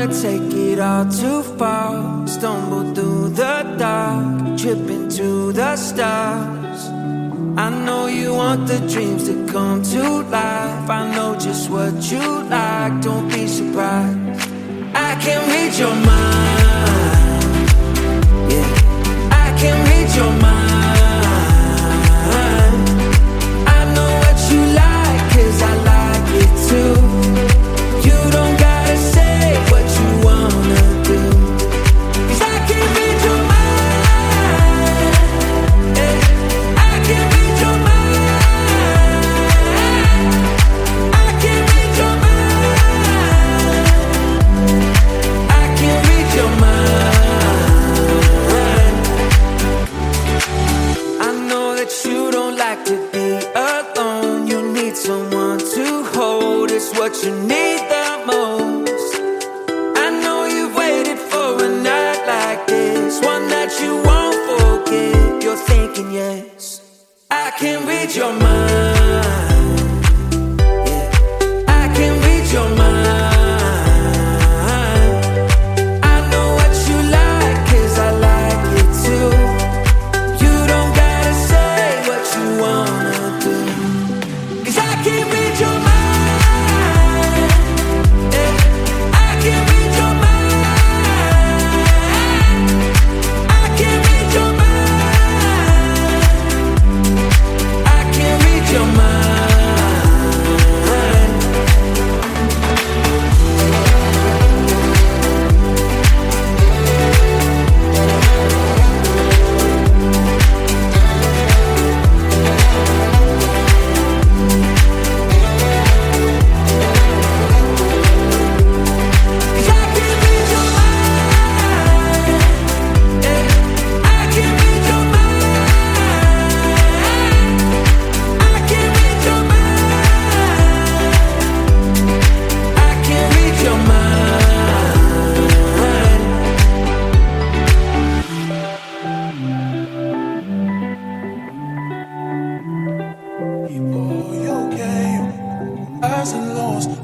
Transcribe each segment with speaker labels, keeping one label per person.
Speaker 1: wanna take it all too far. Stumble through the dark, trip into the stars. I know you want the dreams to come to life. I know just what you like, don't be surprised. I can read your mind, yeah. I can read your mind. I know what you like, 'cause I like it too. You don't gotta say what you wanna do, 'cause I can read your mind, yeah. I can read your mind. I can read your mind. I can read your mind. I know that you don't like to be alone. You need someone to hold, it's what you need the most. I know you've waited for a night like this, one that you won't forget. You're thinking yes, I can read your mind, yeah. I can read your mind. I know what you like, 'cause I like it too. You don't gotta say what you wanna do, 'cause I can read your mind, yeah. I can read your mind. I can read your mind. I can read your mind.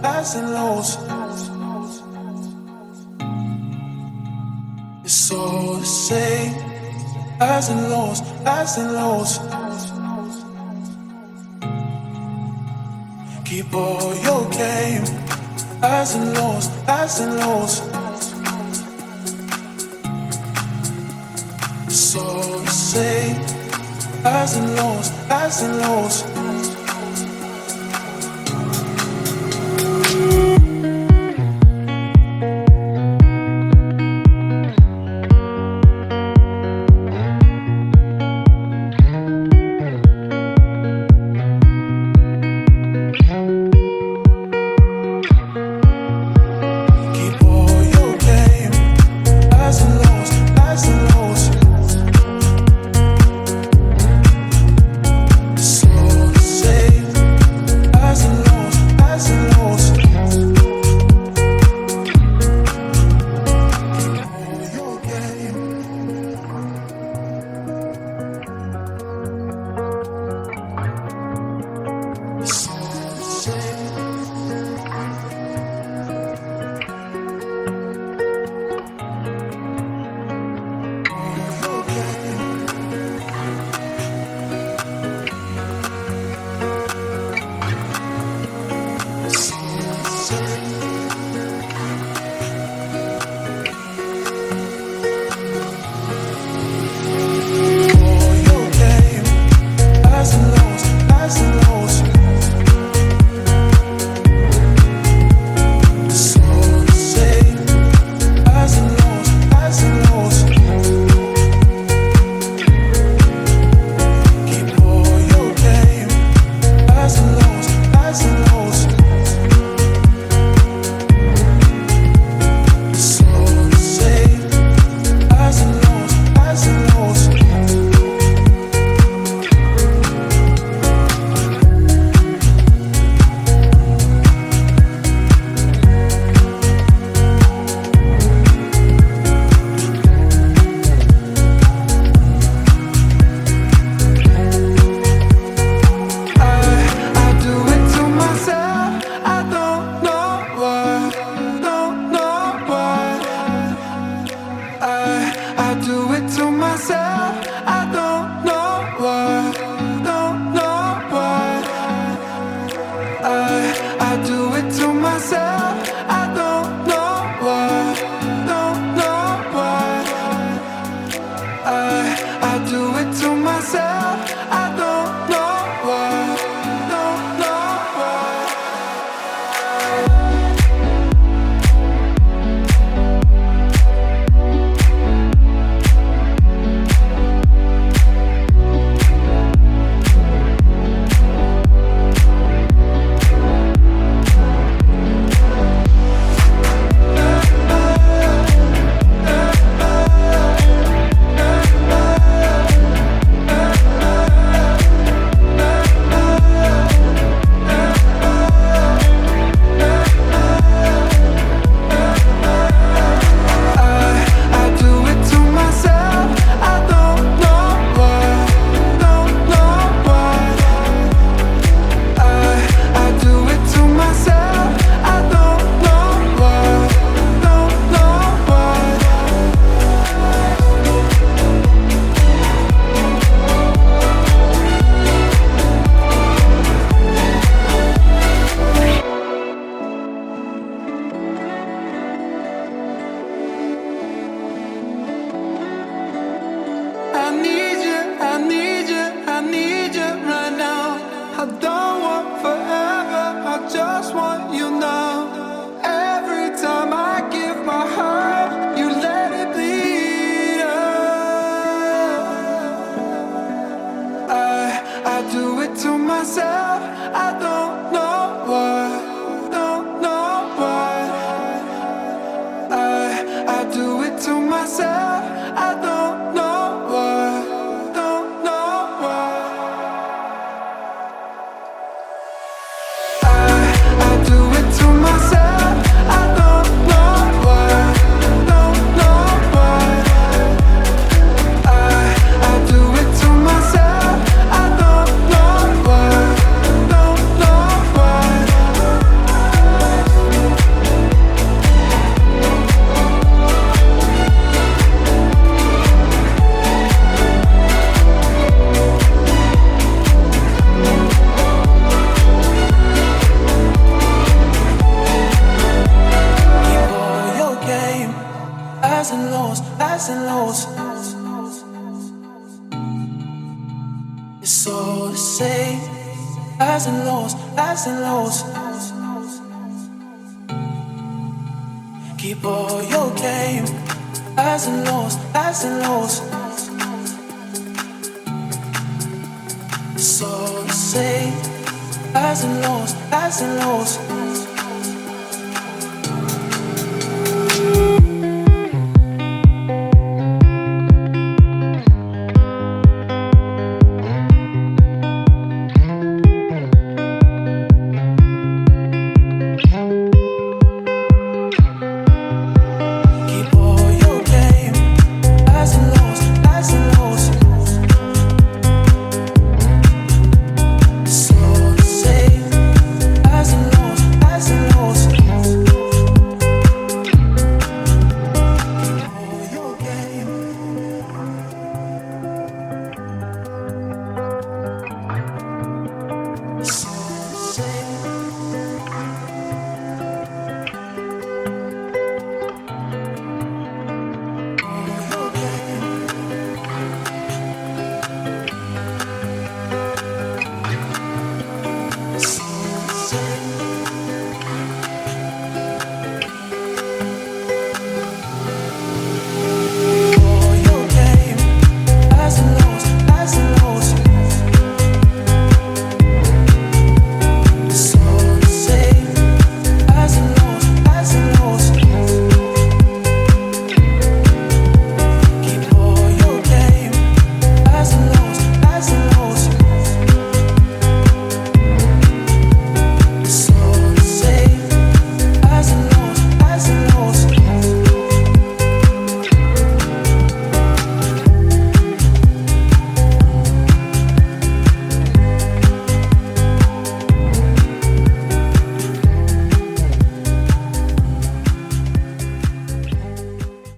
Speaker 2: Highs and lows. It's all the same. Highs and lows, highs and lows. Keep all your game. Highs and lows, highs and lows. It's all the same. Highs and lows, highs and lows.
Speaker 1: Slow
Speaker 2: myself. I don't know why, don't know why. I do it to myself. I don't know why, don't know why. I do it to myself. I don't know why, don't know why. I do it to myself. I don't know why, don't know why. Keep all your game, highs and lows, highs and lows. It's all the same, highs and lows, highs and lows. Keep all your game, highs and lows, highs and lows. It's all the same, highs and lows, highs and lows.